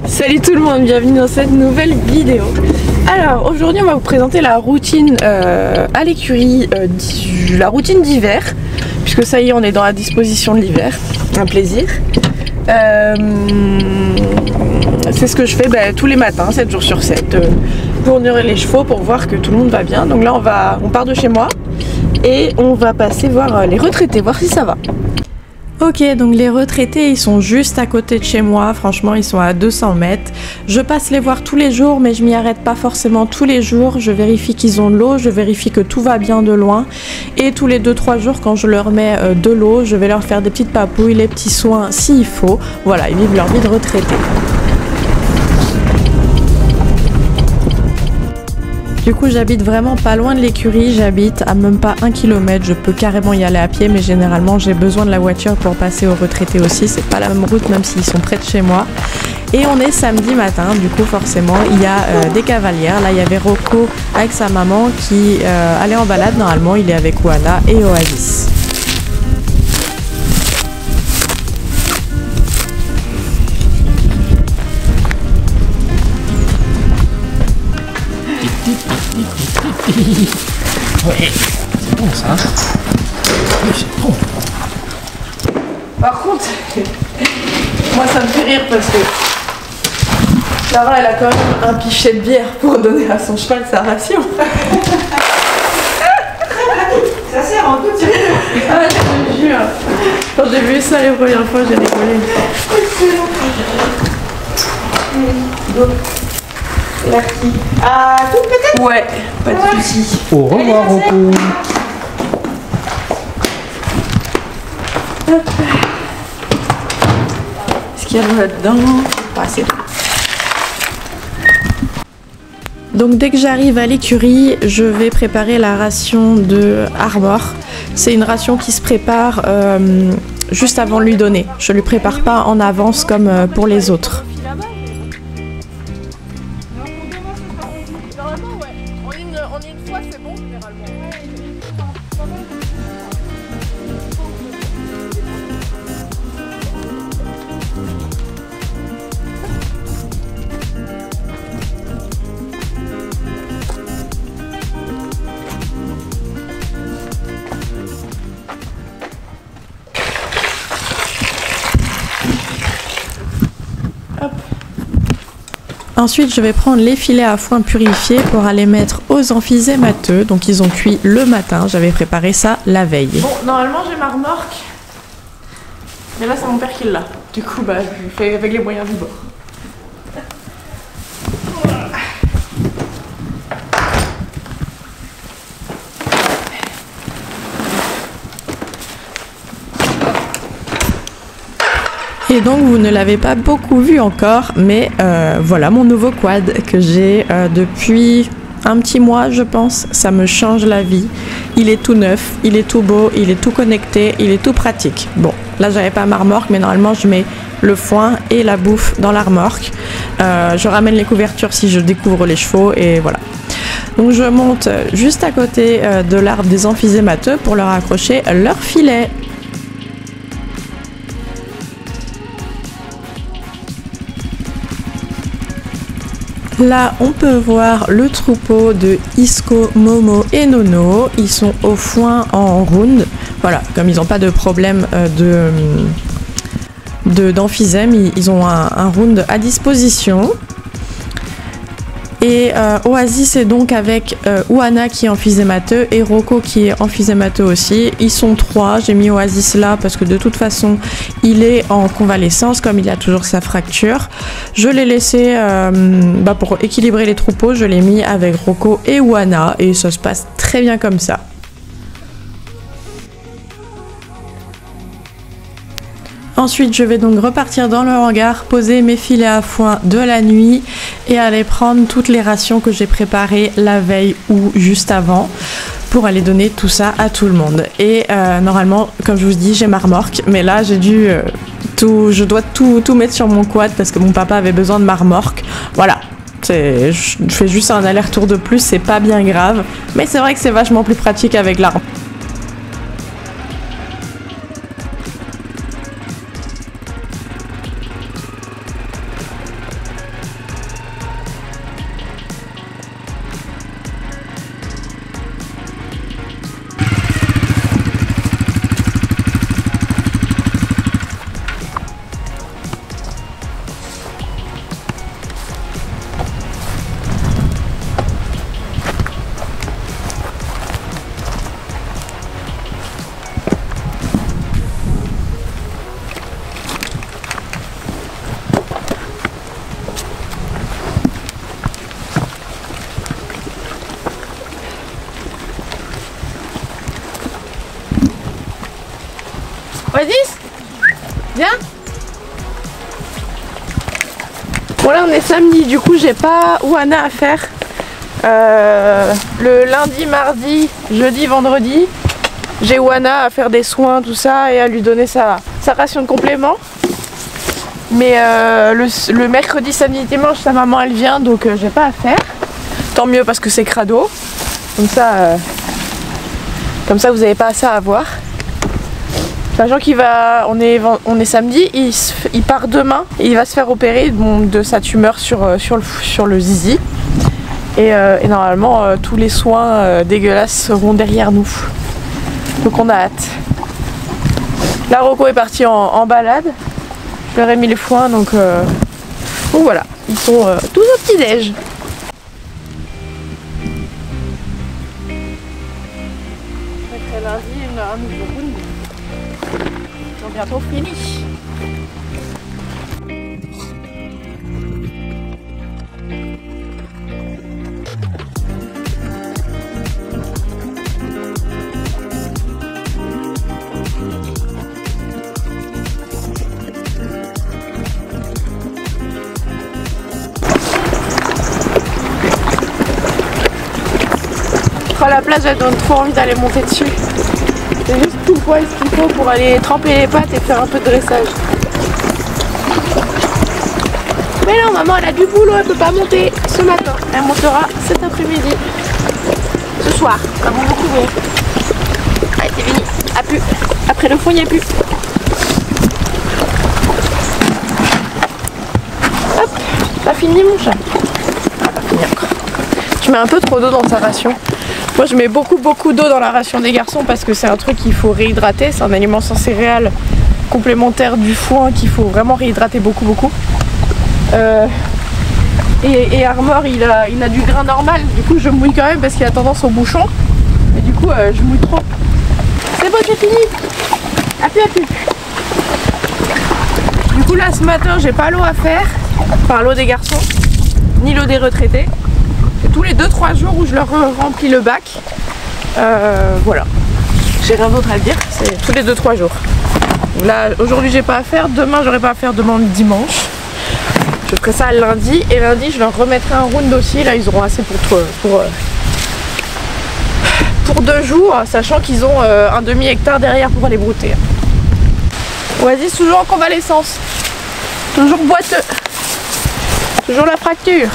Salut tout le monde, bienvenue dans cette nouvelle vidéo. Alors aujourd'hui on va vous présenter la routine à l'écurie, la routine d'hiver, puisque ça y est on est dans la disposition de l'hiver, un plaisir. C'est ce que je fais tous les matins, 7 jours sur 7, pour nourrir les chevaux, pour voir que tout le monde va bien. Donc là on part de chez moi et on va passer voir les retraités, voir si ça va. Ok, donc les retraités ils sont juste à côté de chez moi, franchement ils sont à 200 mètres. Je passe les voir tous les jours mais je m'y arrête pas forcément tous les jours. Je vérifie qu'ils ont de l'eau, je vérifie que tout va bien de loin. Et tous les 2-3 jours quand je leur mets de l'eau, je vais leur faire des petites papouilles, les petits soins s'il faut. Voilà, ils vivent leur vie de retraité. Du coup j'habite vraiment pas loin de l'écurie, j'habite à même pas 1 km, je peux carrément y aller à pied mais généralement j'ai besoin de la voiture pour passer aux retraités aussi, c'est pas la même route même s'ils sont près de chez moi. Et on est samedi matin, du coup forcément il y a des cavalières, là il y avait Rocco avec sa maman qui allait en balade, normalement il est avec Oana et Oasis. Ouais, c'est bon ça. Oui, c'est bon. Par contre, moi ça me fait rire parce que Clara elle a quand même un pichet de bière pour donner à son cheval sa ration. Ça sert un peu de Ah je te jure. Quand j'ai vu ça les premières fois j'ai rigolé. Merci. Ah, tout peut-être? Ouais, pas de soucis. Au revoir, Rocco. Qu'est-ce qu'il y a là-dedans? C'est tout. Donc dès que j'arrive à l'écurie, je vais préparer la ration de Armor. C'est une ration qui se prépare juste avant de lui donner. Je lui prépare pas en avance comme pour les autres. En une fois c'est bon généralement. Ensuite, je vais prendre les filets à foin purifiés pour aller mettre aux emphysémateux. Donc, ils ont cuit le matin. J'avais préparé ça la veille. Bon, normalement, j'ai ma remorque. Mais là, c'est mon père qui l'a. Du coup, je le fais avec les moyens du bord. Et donc vous ne l'avez pas beaucoup vu encore, mais voilà mon nouveau quad que j'ai depuis un petit mois je pense. Ça me change la vie. Il est tout neuf, il est tout beau, il est tout connecté, il est tout pratique. Bon, là j'avais pas ma remorque mais normalement je mets le foin et la bouffe dans la remorque. Je ramène les couvertures si je découvre les chevaux et voilà. Donc je monte juste à côté de l'arbre des emphysémateux pour leur accrocher leur filet. Là, on peut voir le troupeau de Isco, Momo et Nono. Ils sont au foin en round. Voilà, comme ils n'ont pas de problème d'emphysème, ils ont un round à disposition. Et Oasis est donc avec Oana qui est emphysémateux et Rocco qui est emphysémateux aussi. Ils sont 3, j'ai mis Oasis là parce que de toute façon il est en convalescence comme il a toujours sa fracture. Je l'ai laissé pour équilibrer les troupeaux, je l'ai mis avec Rocco et Oana et ça se passe très bien comme ça. Ensuite, je vais donc repartir dans le hangar, poser mes filets à foin de la nuit et aller prendre toutes les rations que j'ai préparées la veille ou juste avant pour aller donner tout ça à tout le monde. Et normalement, comme je vous dis, j'ai ma remorque, mais là j'ai dû je dois tout mettre sur mon quad parce que mon papa avait besoin de ma remorque. Voilà. Je fais juste un aller-retour de plus, c'est pas bien grave, mais c'est vrai que c'est vachement plus pratique avec la remorque. Viens. Bon là on est samedi, du coup j'ai pas Oana à faire. Le lundi, mardi, jeudi, vendredi, j'ai Oana à faire des soins, tout ça, et à lui donner sa ration de complément. Mais le mercredi, samedi, dimanche, sa maman elle vient, donc j'ai pas à faire. Tant mieux parce que c'est crado. Comme ça vous n'avez pas ça à voir. Sachant qu'il va, on est samedi, il part demain, et il va se faire opérer de sa tumeur sur le zizi. Et normalement tous les soins dégueulasses seront derrière nous. Donc on a hâte. Là Rocco est parti en balade. Je leur ai mis les foins, donc voilà, ils sont tous au petit-déj. Après lundi, un nouveau round. Ils sont bientôt finis. Oh, la plage elle donne trop envie d'aller monter dessus. C'est juste tout le poids ce qu'il faut pour aller tremper les pattes et faire un peu de dressage. Mais non, maman elle a du boulot, elle peut pas monter ce matin. Elle montera cet après-midi. Ce soir, avant de couvrir. Allez, c'est fini. A plus. Après le fond, il n'y a plus. Hop, t'as fini mon chat. Ah, pas fini encore. Je mets un peu trop d'eau dans sa ration. Moi je mets beaucoup d'eau dans la ration des garçons parce que c'est un truc qu'il faut réhydrater. C'est un aliment sans céréales complémentaire du foin qu'il faut vraiment réhydrater beaucoup. Et Armor il a du grain normal. Du coup je mouille quand même parce qu'il a tendance au bouchon. Et du coup je mouille trop. C'est bon, c'est fini. A plus. Du coup là ce matin j'ai pas l'eau à faire. Enfin l'eau des garçons. Ni l'eau des retraités. Tous les 2-3 jours où je leur remplis le bac. Voilà. J'ai rien d'autre à dire, c'est tous les 2-3 jours. Donc là, aujourd'hui j'ai pas à faire, demain j'aurai pas à faire, demain dimanche. Je ferai ça lundi et lundi je leur remettrai un round aussi. Là ils auront assez pour 2 jours, sachant qu'ils ont un demi-hectare derrière pour aller brouter. Oasis toujours en convalescence. Toujours boiteux. Toujours la fracture.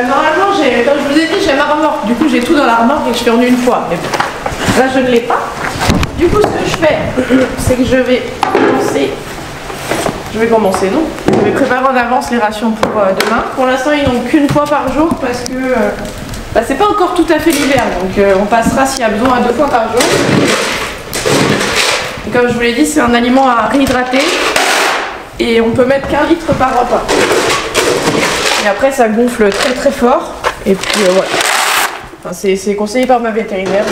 Normalement, comme je vous ai dit, j'ai ma remorque. Du coup, j'ai tout dans la remorque et je fais en une fois. Mais bon, là, je ne l'ai pas. Du coup, ce que je fais, c'est que je vais commencer. Non, je vais préparer en avance les rations pour demain. Pour l'instant, ils n'ont qu'une fois par jour parce que c'est pas encore tout à fait l'hiver. Donc, on passera s'il y a besoin à 2 fois par jour. Et comme je vous l'ai dit, c'est un aliment à réhydrater et on peut mettre qu'1 litre par repas. Et après ça gonfle très fort et puis voilà. Enfin, c'est conseillé par ma vétérinaire.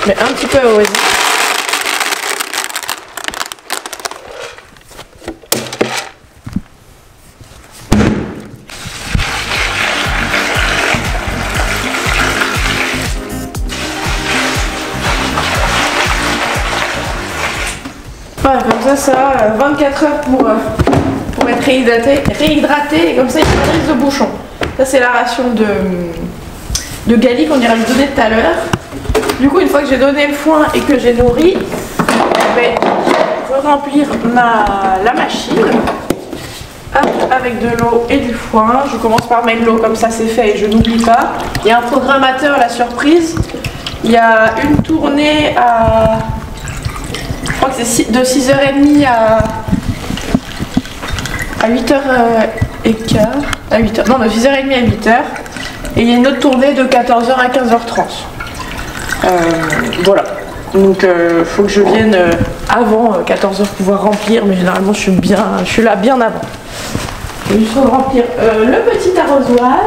Mais un petit peu à Oasis. Voilà, comme ça a 24 heures pour être réhydraté et comme ça il n'y a pas de risque de bouchon. Ça c'est la ration de Gali qu'on ira lui donner tout à l'heure. Du coup une fois que j'ai donné le foin et que j'ai nourri, je vais remplir la machine avec de l'eau et du foin. Je commence par mettre l'eau comme ça c'est fait et je n'oublie pas. Il y a un programmateur, la surprise. Il y a une tournée à... Je crois que c'est de 6h30 à 8h30 6h15 à 8h. Non, de 6h30 à 8h. Et il y a une autre tournée de 14h à 15h30. Voilà. Donc faut que je vienne avant 14h pour pouvoir remplir, mais généralement je suis là bien avant. Il faut remplir le petit arrosoir.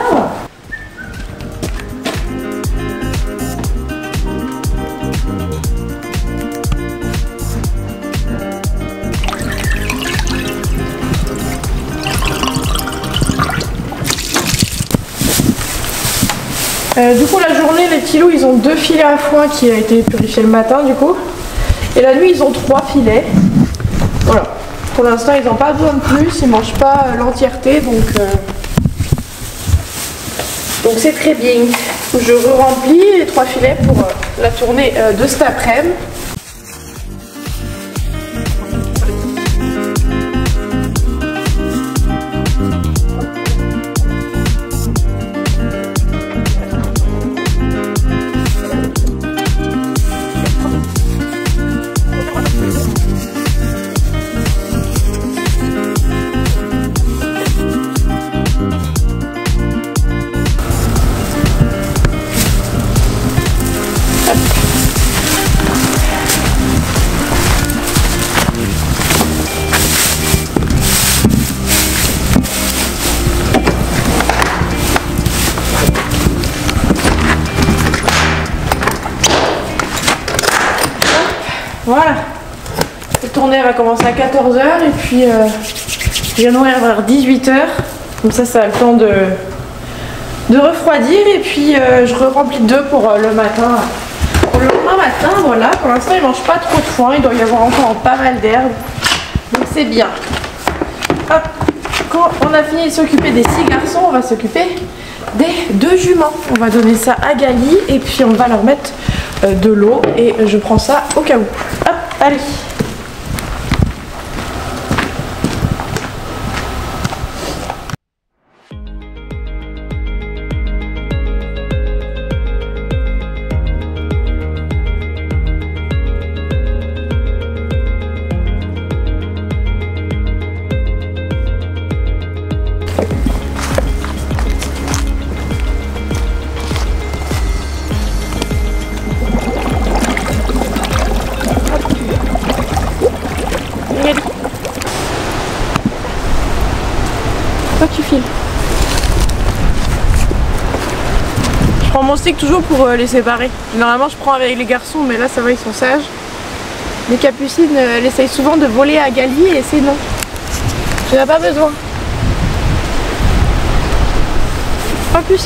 Du coup la journée les petits loups ils ont 2 filets à foin qui a été purifié le matin du coup. Et la nuit ils ont 3 filets. Voilà. Pour l'instant ils n'ont pas besoin de plus, ils mangent pas l'entièreté donc c'est très bien. Je re-remplis les 3 filets pour la tournée de cet après-midi. Voilà, cette tournée va commencer à 14h et puis je vais nourrir vers 18h. Comme ça a le temps de refroidir et puis je remplis 2 pour le matin. Pour le lendemain matin, voilà, pour l'instant ils ne mangent pas trop de foin, il doit y avoir encore pas mal d'herbes. Donc c'est bien. Hop. Quand on a fini de s'occuper des 6 garçons, on va s'occuper des 2 juments. On va donner ça à Gali et puis on va leur mettre de l'eau et je prends ça au cas où. Hop, allez. Tu files. Je prends mon stick toujours pour les séparer. Normalement je prends avec les garçons mais là ça va ils sont sages. Les Capucines elle essaye souvent de voler à Gali et c'est non. Tu n'as pas besoin. Pas plus.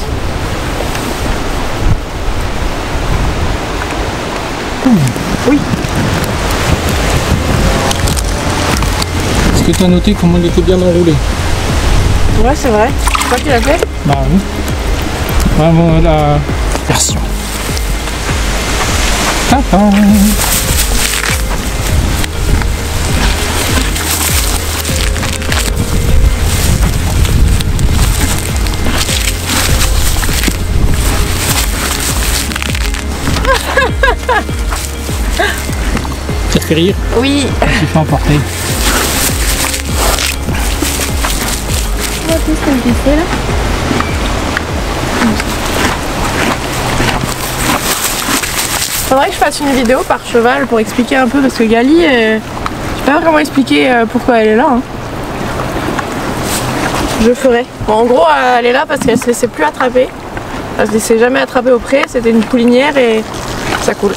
Oui. Est-ce que tu as noté comment il était bien enroulé? Ouais, c'est vrai. C'est toi qui l'as fait? Bah oui. Vraiment la version. Tata. Ça te fait rire? Oui. Tu fais emporter. Tout ce que j'ai fait là. Faudrait que je fasse une vidéo par cheval pour expliquer un peu parce que Gali, je sais pas vraiment expliquer pourquoi elle est là. Hein. Je ferai. Bon, en gros, elle est là parce qu'elle se laissait plus attraper. Elle se laissait jamais attraper au pré. C'était une poulinière et ça coule.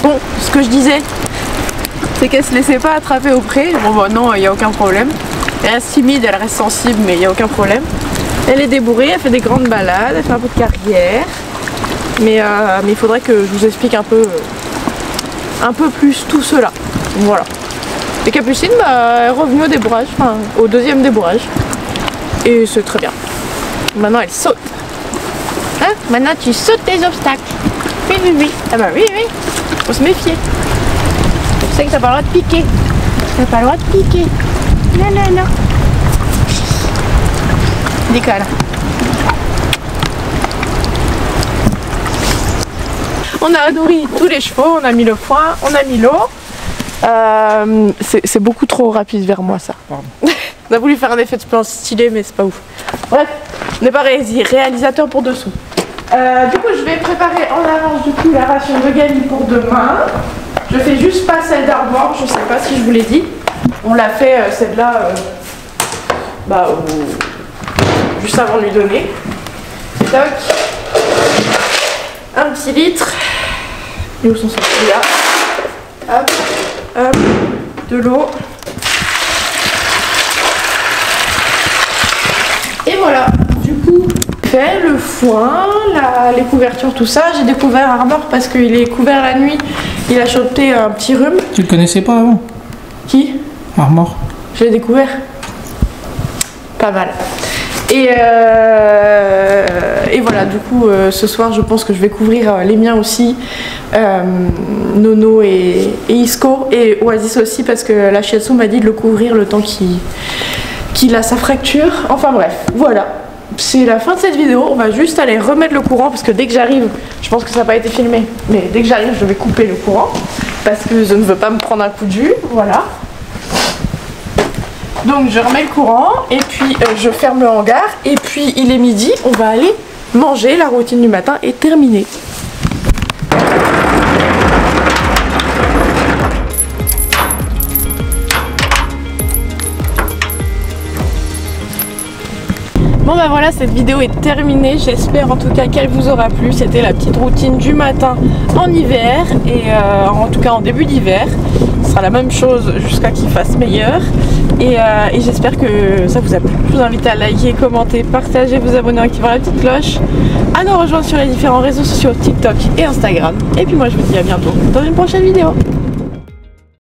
Bon, ce que je disais. C'est qu'elle se laissait pas attraper au pré. Bon bah non, il n'y a aucun problème. Elle reste timide, elle reste sensible, mais il n'y a aucun problème. Elle est débourrée, elle fait des grandes balades, elle fait un peu de carrière. Mais il faudrait que je vous explique un peu plus tout cela. Voilà. Et Capucine, bah, elle est revenue au débourrage, enfin au 2e débourrage. Et c'est très bien. Maintenant elle saute. Hein? Maintenant tu sautes les obstacles. Oui, oui, oui. Ah bah oui, oui. Faut se méfier. Tu sais que t'as pas le droit de piquer. T'as pas le droit de piquer. Non, non, non. Décolle. On a nourri tous les chevaux, on a mis le foin, on a mis l'eau. C'est beaucoup trop rapide vers moi ça. On a voulu faire un effet de plan stylé mais c'est pas ouf. Bref, on n'est pas réalisateur pour dessous. Du coup je vais préparer en avance du coup la ration de Gabi pour demain. Je fais juste pas celle d'Arbor, je sais pas si je vous l'ai dit. On l'a fait celle-là juste avant de lui donner. Toc. Un petit litre. Et où sont ceux là? Hop, hop, de l'eau. Et voilà, du coup, fait le foin, les couvertures, tout ça. J'ai découvert Arbor parce qu'il est couvert la nuit. Il a chopé un petit rhume. Tu le connaissais pas avant? Qui? Armor. Je l'ai découvert. Pas mal. Et voilà, du coup, ce soir, je pense que je vais couvrir les miens aussi. Nono et Isco. Et Oasis aussi, parce que la shiatsu m'a dit de le couvrir le temps qu'il a sa fracture. Enfin bref, voilà. C'est la fin de cette vidéo. On va juste aller remettre le courant, parce que dès que j'arrive, je pense que ça n'a pas été filmé, mais dès que j'arrive, je vais couper le courant. Parce que je ne veux pas me prendre un coup de jus. Voilà. Donc je remets le courant et puis je ferme le hangar et puis il est midi, on va aller manger, la routine du matin est terminée. Bon bah voilà, cette vidéo est terminée, j'espère en tout cas qu'elle vous aura plu. C'était la petite routine du matin en hiver et en tout cas en début d'hiver. Ce sera la même chose jusqu'à qu'il fasse meilleur et j'espère que ça vous a plu. Je vous invite à liker, commenter, partager, vous abonner, activer la petite cloche, à nous rejoindre sur les différents réseaux sociaux TikTok et Instagram. Et puis moi je vous dis à bientôt dans une prochaine vidéo.